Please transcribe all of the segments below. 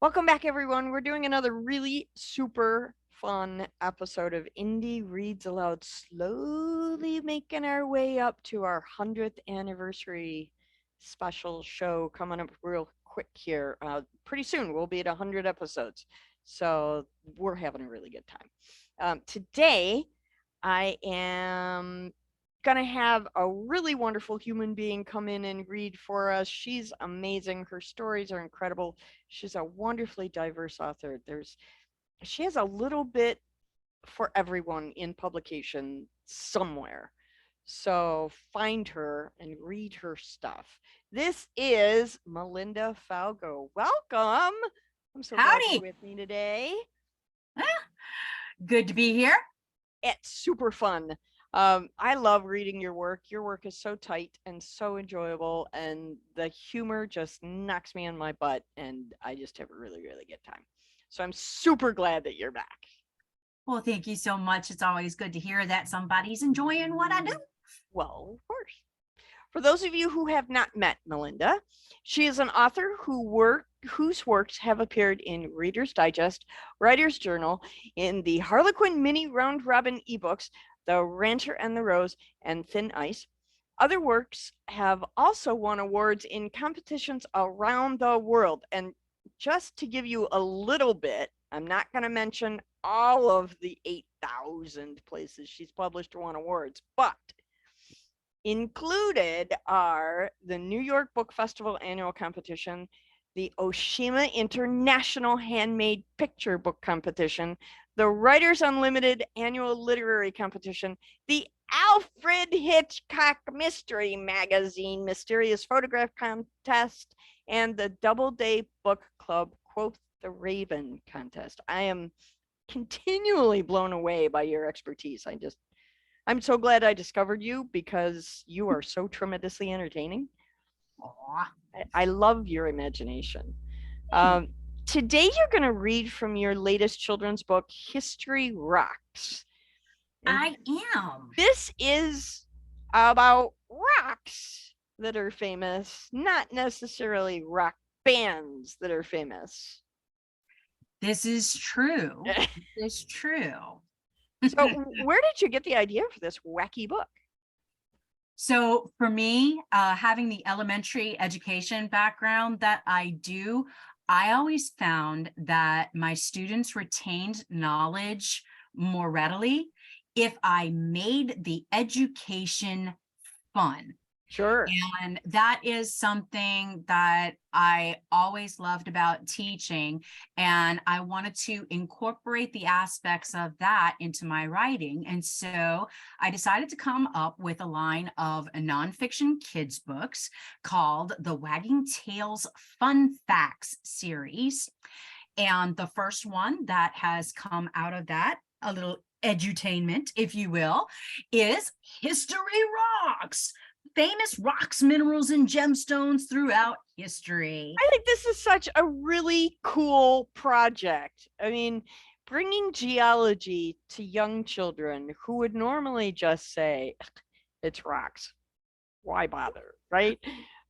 Welcome back, everyone. We're doing another really super fun episode of Indie Reads Aloud, slowly making our way up to our 100th anniversary special show coming up real quick here. Pretty soon, we'll be at 100 episodes. So we're having a really good time. Today, I am going to have a really wonderful human being come in and read for us. She's amazing. Her stories are incredible. She's a wonderfully diverse author. She has a little bit for everyone in publication somewhere. So find her and read her stuff. This is Melinda Falgoust. Welcome. I'm so glad you're Howdy. with me today. Good to be here. It's super fun. I love reading your work. Your work is so tight and so enjoyable, and the humor just knocks me on my butt, and I just have a really, really good time. So I'm super glad that you're back. Well, thank you so much. It's always good to hear that somebody's enjoying what I do. Well, of course. For those of you who have not met Melinda, she is an author whose works have appeared in Reader's Digest, Writer's Journal, in the Harlequin Mini-Round Robin ebooks, The Rancher and the Rose, and Thin Ice. Other works have also won awards in competitions around the world. And just to give you a little bit, I'm not going to mention all of the 8,000 places she's published or won awards, but included are the New York Book Festival annual competition, the Oshima International Handmade Picture Book Competition, the Writers Unlimited Annual Literary Competition, the Alfred Hitchcock Mystery Magazine Mysterious Photograph Contest, and the Doubleday Book Club Quoth the Raven contest. I am continually blown away by your expertise. I'm so glad I discovered you because you are so tremendously entertaining. Aw, I love your imagination. Um, Today, you're going to read from your latest children's book, History Rocks. And I am. this is about rocks that are famous, not necessarily rock bands that are famous. This is true. This is true. So, where did you get the idea for this wacky book? So for me, having the elementary education background that I do, I always found that my students retained knowledge more readily if I made the education fun. Sure. And that is something that I always loved about teaching. And I wanted to incorporate the aspects of that into my writing. And so I decided to come up with a line of nonfiction kids books called the Wagging Tails Fun Facts series. And the first one that has come out of that, a little edutainment, if you will, is History Rocks. Famous rocks, minerals, and gemstones throughout history. I think this is such a really cool project. I mean, bringing geology to young children who would normally just say, it's rocks. Why bother? Right?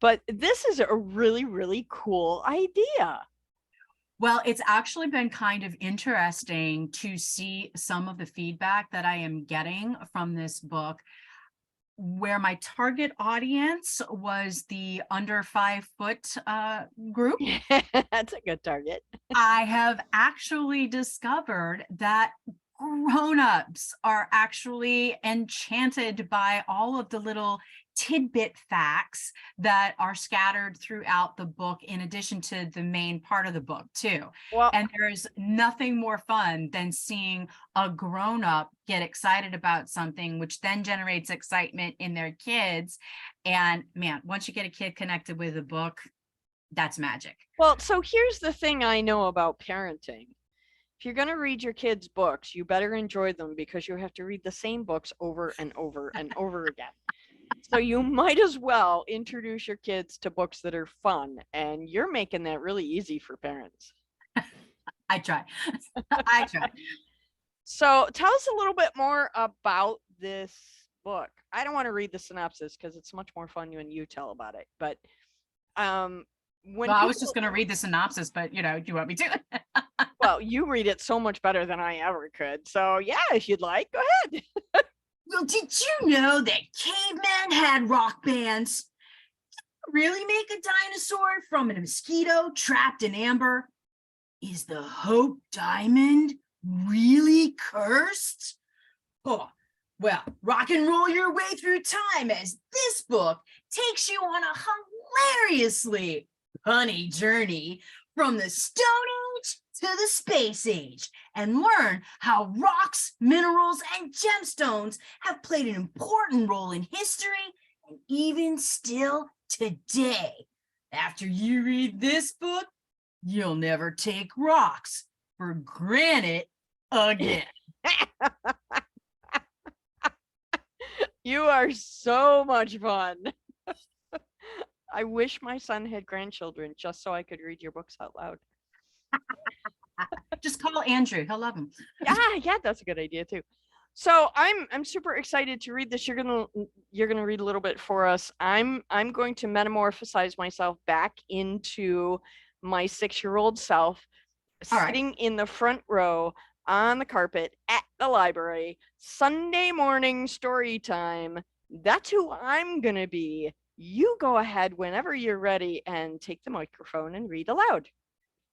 But this is a really, really cool idea. Well, it's actually been kind of interesting to see some of the feedback that I am getting from this book, where my target audience was the under 5 foot group. That's a good target. I have actually discovered that grown-ups are actually enchanted by all of the little tidbit facts that are scattered throughout the book, in addition to the main part of the book too. Well, And there's nothing more fun than seeing a grown-up get excited about something, which then generates excitement in their kids. And man, once you get a kid connected with a book, that's magic. well, so here's the thing I know about parenting. If you're going to read your kids' books, you better enjoy them because you have to read the same books over and over and over again. So you might as well introduce your kids to books that are fun, and you're making that really easy for parents. I try. I try. So tell us a little bit more about this book. I don't want to read the synopsis because it's much more fun when you tell about it. But when Well, I was people, just going to read the synopsis, but do you want me to? well, you read it so much better than I ever could. So yeah, if you'd like, go ahead. Well, did you know that cavemen had rock bands? Really make a dinosaur from a mosquito trapped in amber? Is the Hope Diamond really cursed? Oh, well, rock and roll your way through time as this book takes you on a hilariously punny journey from the Stone Age to the Space Age and learn how rocks, minerals, and gemstones have played an important role in history and even still today. After you read this book, you'll never take rocks for granted again. You are so much fun. I wish my son had grandchildren just so I could read your books out loud. Just call Andrew. He'll love him. Yeah, that's a good idea too. So I'm super excited to read this. You're gonna read a little bit for us. I'm going to metamorphosize myself back into my 6-year-old self, All right. sitting in the front row on the carpet at the library, Sunday morning story time. That's who I'm gonna be. You go ahead whenever you're ready and take the microphone and read aloud.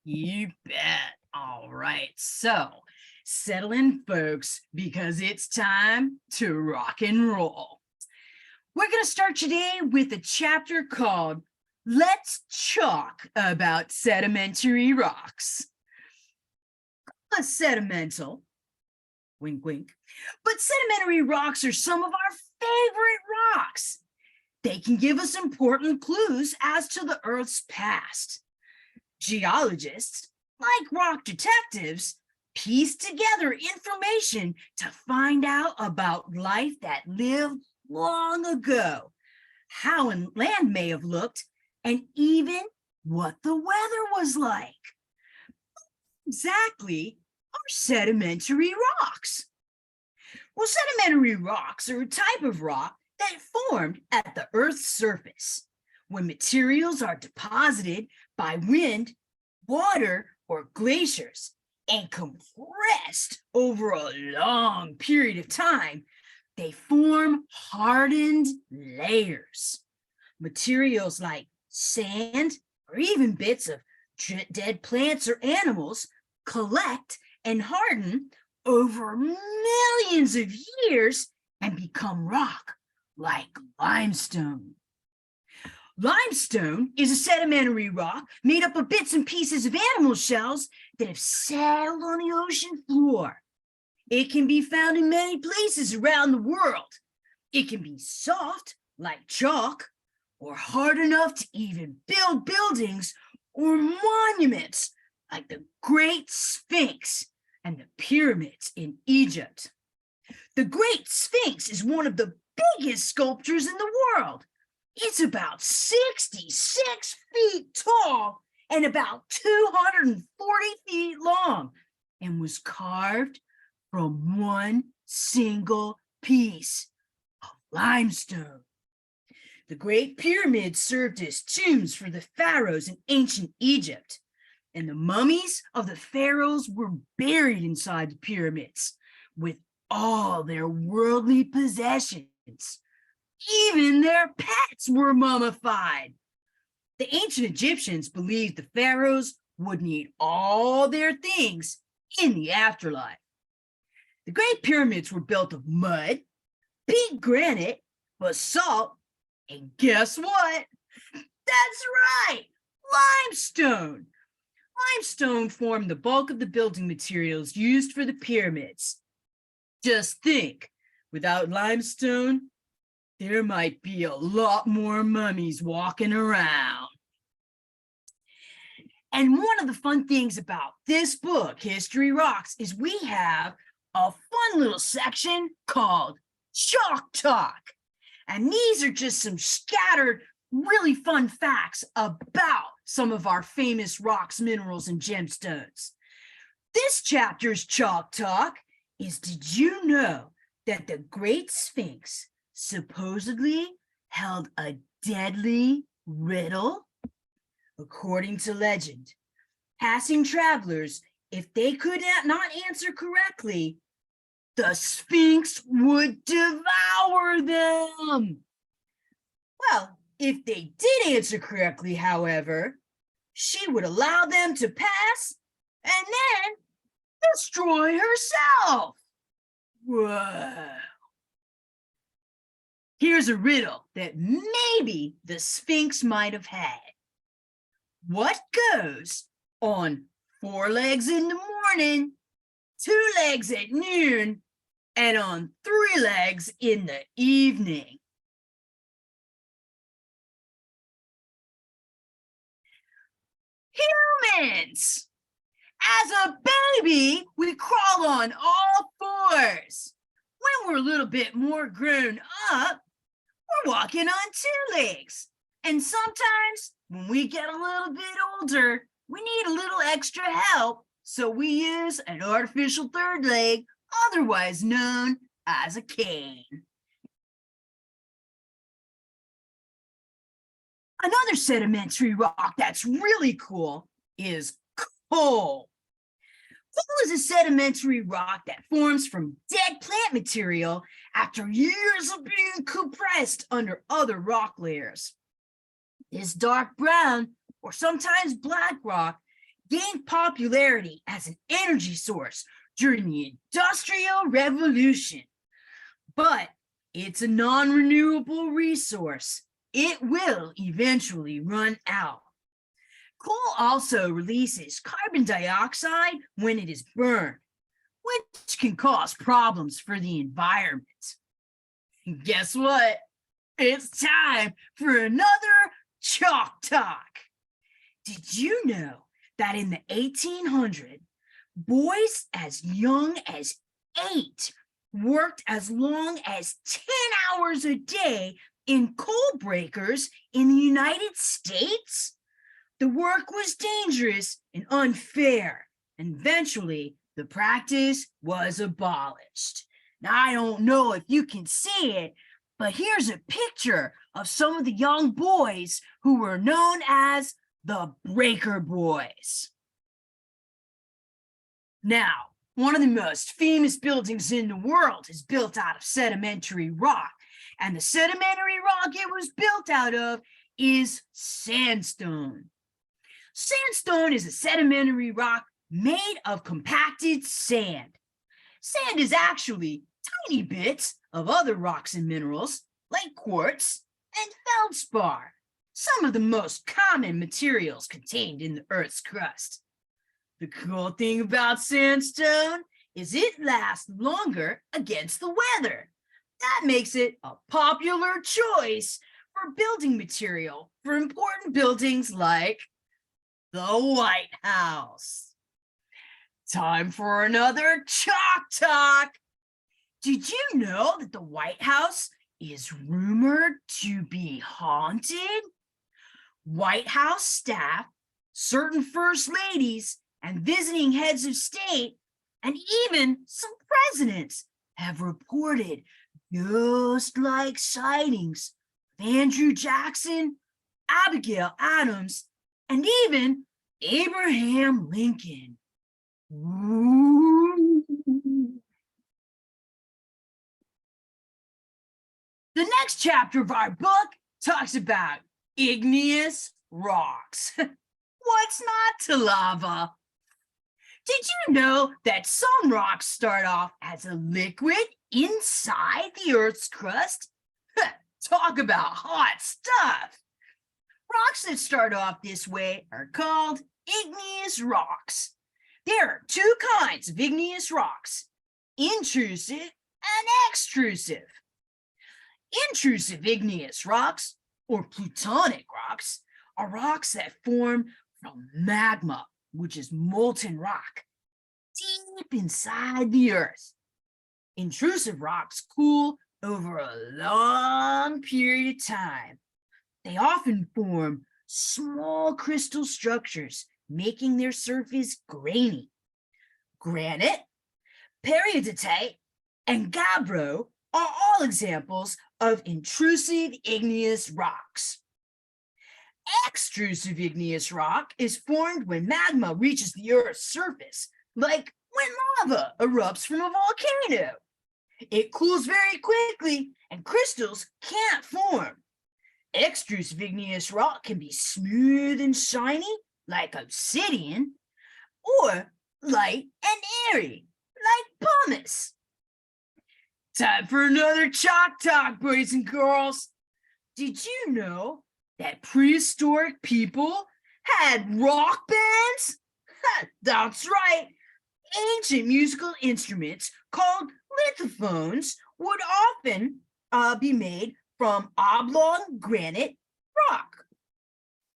You bet. All right. So settle in, folks, because it's time to rock and roll. We're going to start today with a chapter called Let's Talk About Sedimentary Rocks. Sedimental, wink, wink, but sedimentary rocks are some of our favorite rocks. They can give us important clues as to the Earth's past. Geologists, like rock detectives, piece together information to find out about life that lived long ago, how land may have looked, and even what the weather was like. Exactly are sedimentary rocks. Well, sedimentary rocks are a type of rock that formed at the Earth's surface when materials are deposited by wind, water, or glaciers and compressed over a long period of time. They form hardened layers. Materials like sand or even bits of dead plants or animals collect and harden over millions of years and become rock like limestone. Limestone is a sedimentary rock made up of bits and pieces of animal shells that have settled on the ocean floor. It can be found in many places around the world. It can be soft, like chalk, or hard enough to even build buildings or monuments, like the Great Sphinx and the pyramids in Egypt. The Great Sphinx is one of the biggest sculptures in the world. It's about 66 feet tall and about 240 feet long and was carved from one single piece of limestone. The Great Pyramids served as tombs for the pharaohs in ancient Egypt, and the mummies of the pharaohs were buried inside the pyramids with all their worldly possessions. Even their pets were mummified. The ancient Egyptians believed the pharaohs would need all their things in the afterlife. The Great Pyramids were built of mud, pink granite, basalt, and guess what? That's right, limestone. Limestone formed the bulk of the building materials used for the pyramids. Just think, without limestone, there might be a lot more mummies walking around. And one of the fun things about this book, History Rocks, is we have a fun little section called Chalk Talk. And these are just some scattered, really fun facts about some of our famous rocks, minerals, and gemstones. This chapter's Chalk Talk is, did you know that the Great Sphinx supposedly held a deadly riddle? According to legend, passing travelers, if they could not answer correctly, the Sphinx would devour them. Well, if they did answer correctly, however, she would allow them to pass and then destroy herself. Whoa. Here's a riddle that maybe the Sphinx might have had. What goes on 4 legs in the morning, 2 legs at noon, and on 3 legs in the evening? Humans! As a baby, we crawl on all 4s. When we're a little bit more grown up, we're walking on 2 legs. And sometimes when we get a little bit older, we need a little extra help. So we use an artificial 3rd leg, otherwise known as a cane. Another sedimentary rock that's really cool is coal. Coal is a sedimentary rock that forms from dead plant material after years of being compressed under other rock layers. This dark brown, or sometimes black rock, gained popularity as an energy source during the Industrial Revolution. But it's a non-renewable resource. It will eventually run out. Coal also releases carbon dioxide when it is burned, which can cause problems for the environment. And guess what? It's time for another Chalk Talk. Did you know that in the 1800s, boys as young as 8 worked as long as 10 hours a day in coal breakers in the United States? The work was dangerous and unfair, and eventually the practice was abolished. Now, I don't know if you can see it, but here's a picture of some of the young boys who were known as the Breaker Boys. Now, one of the most famous buildings in the world is built out of sedimentary rock, and the sedimentary rock it was built out of is sandstone. Sandstone is a sedimentary rock made of compacted sand. Sand is actually tiny bits of other rocks and minerals, like quartz and feldspar, some of the most common materials contained in the Earth's crust. The cool thing about sandstone is it lasts longer against the weather. That makes it a popular choice for building material for important buildings like the White House. Time for another Chalk Talk. Did you know that the White House is rumored to be haunted? White House staff, certain first ladies, and visiting heads of state, and even some presidents have reported ghost-like sightings of Andrew Jackson, Abigail Adams, and even Abraham Lincoln. Ooh. The next chapter of our book talks about igneous rocks. What's not to lava? Did you know that some rocks start off as a liquid inside the Earth's crust? Talk about hot stuff. Rocks that start off this way are called igneous rocks. There are 2 kinds of igneous rocks, intrusive and extrusive. Intrusive igneous rocks, or plutonic rocks, are rocks that form from magma, which is molten rock, deep inside the Earth. Intrusive rocks cool over a long period of time. They often form small crystal structures, making their surface grainy. Granite, periodicite, and gabbro are all examples of intrusive igneous rocks. Extrusive igneous rock is formed when magma reaches the Earth's surface, like when lava erupts from a volcano. It cools very quickly and crystals can't form. Extrusive igneous rock can be smooth and shiny, like obsidian, or light and airy, like pumice. Time for another chalk talk, boys and girls. Did you know that prehistoric people had rock bands? That's right. Ancient musical instruments called lithophones would often be made from oblong granite rock.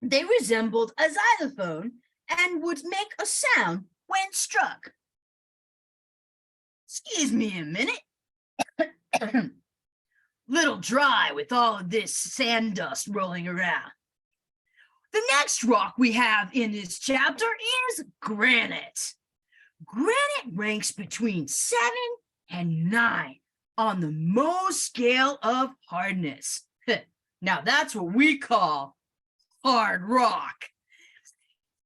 They resembled a xylophone and would make a sound when struck. Excuse me a minute. Little dry with all of this sand dust rolling around. The next rock we have in this chapter is granite. Granite ranks between 7 and 9 on the Mohs scale of hardness. Now that's what we call hard rock.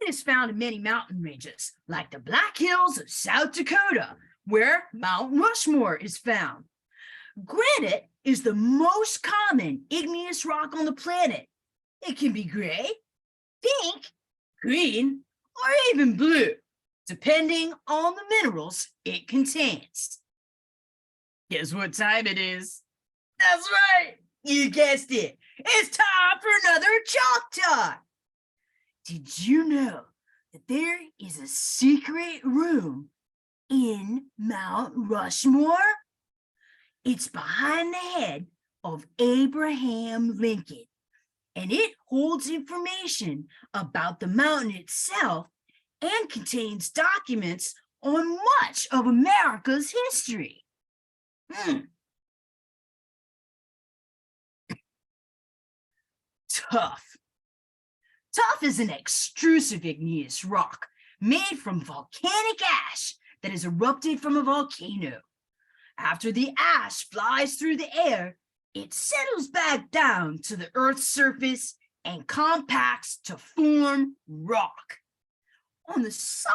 It is found in many mountain ranges, like the Black Hills of South Dakota, where Mount Rushmore is found. Granite is the most common igneous rock on the planet. It can be gray, pink, green, or even blue, depending on the minerals it contains. Guess what time it is? That's right, you guessed it. It's time for another chalk talk. Did you know that there is a secret room in Mount Rushmore? It's behind the head of Abraham Lincoln, and it holds information about the mountain itself and contains documents on much of America's history. Tuff. Tuff is an extrusive igneous rock made from volcanic ash that has erupted from a volcano. After the ash flies through the air, it settles back down to the Earth's surface and compacts to form rock. On the South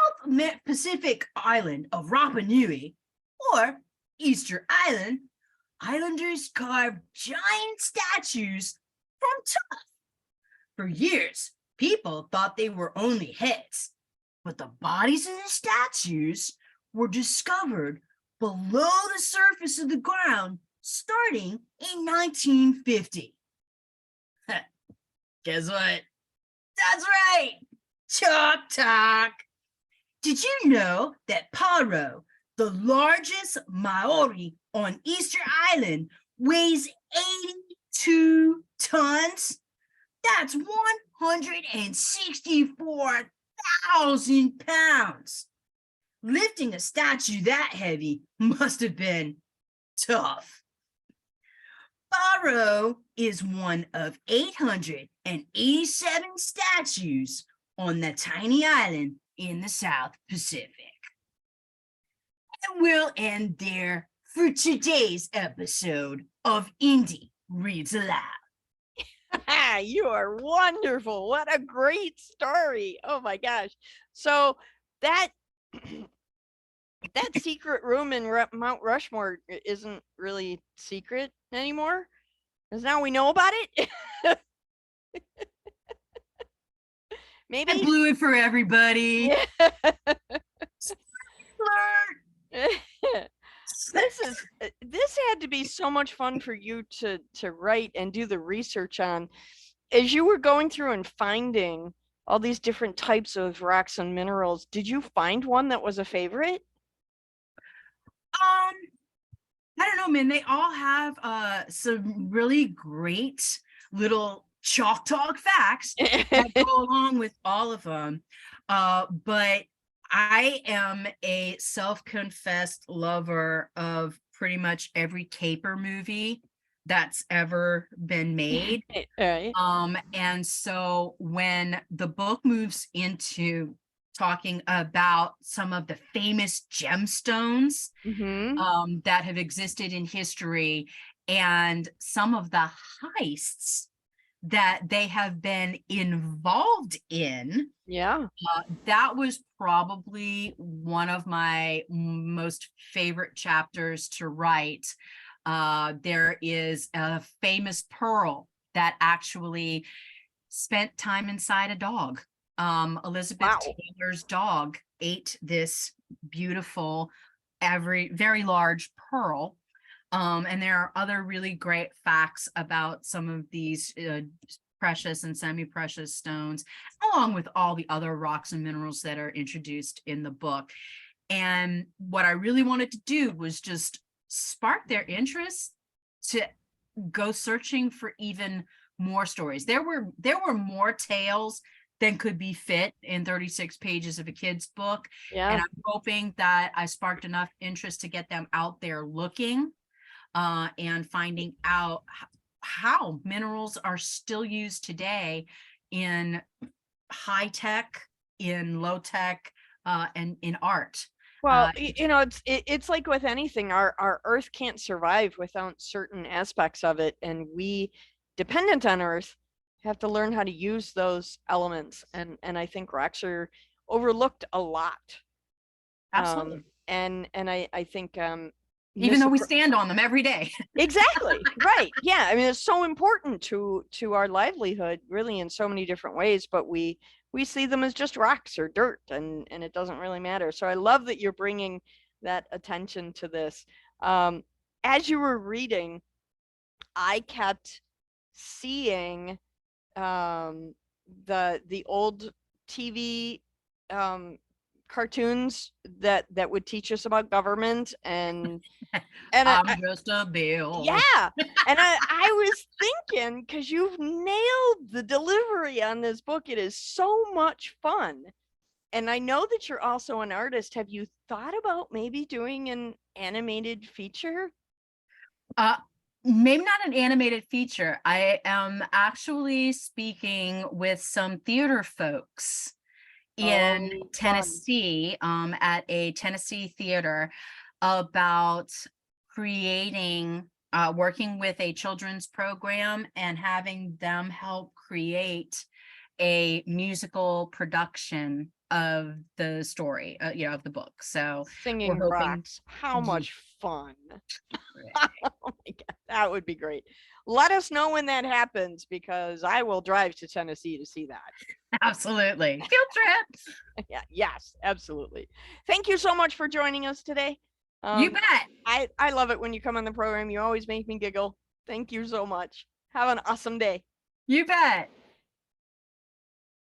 Pacific island of Rapa Nui, or Easter Island, islanders carved giant statues from tuff. For years, people thought they were only heads, but the bodies of the statues were discovered below the surface of the ground starting in 1950. Guess what? That's right, chalk talk. Did you know that Paro, the largest Maori on Easter Island, weighs 82 tons? That's 164,000 pounds. Lifting a statue that heavy must have been tough. Paro is one of 887 statues on the tiny island in the South Pacific. And we'll end there for today's episode of Indie Reads Aloud. You are wonderful. What a great story. Oh my gosh. So that that secret room in Mount Rushmore isn't really secret anymore, because now we know about it. Maybe I blew it for everybody. This had to be so much fun for you to write and do the research on. As you were going through and finding all these different types of rocks and minerals, did you find one that was a favorite? I don't know, man. They all have some really great little chalk talk facts that go along with all of them. But I am a self-confessed lover of pretty much every caper movie that's ever been made. Right. And so when the book moves into talking about some of the famous gemstones that have existed in history and some of the heists that they have been involved in, Yeah. that was probably one of my most favorite chapters to write. There is a famous pearl that actually spent time inside a dog. Elizabeth Wow. Taylor's dog ate this beautiful, very large pearl. And there are other really great facts about some of these precious and semi-precious stones, along with all the other rocks and minerals that are introduced in the book. And what I really wanted to do was just spark their interest to go searching for even more stories. There were more tales than could be fit in 36 pages of a kid's book. Yeah. And I'm hoping that I sparked enough interest to get them out there looking and finding out how minerals are still used today in high tech, in low tech, and in art. Well, you know, it's like with anything, our Earth can't survive without certain aspects of it, and we, dependent on Earth, have to learn how to use those elements. And I think rocks are overlooked a lot. Absolutely. And I think even though we stand on them every day. Exactly. Right. Yeah. I mean, it's so important to our livelihood, really, in so many different ways, but we see them as just rocks or dirt, and it doesn't really matter. So I love that you're bringing that attention to this. As you were reading, I kept seeing the old TV cartoons that would teach us about government, and I'm just a bill. yeah. And I was thinking, because you've nailed the delivery on this book, it is so much fun. And I know that you're also an artist. Have you thought about maybe doing an animated feature? Maybe not an animated feature. I am actually speaking with some theater folks in Tennessee, at a Tennessee theater, about creating, working with a children's program and having them help create a musical production of the story, of the book. So Singing we're hoping. rocks. How much fun. Oh my God, that would be great. Let us know when that happens, because I will drive to Tennessee to see that. Absolutely. Field trip. Yeah, yes, absolutely. Thank you so much for joining us today. You bet. I love it when you come on the program. You always make me giggle. Thank you so much. Have an awesome day. You bet.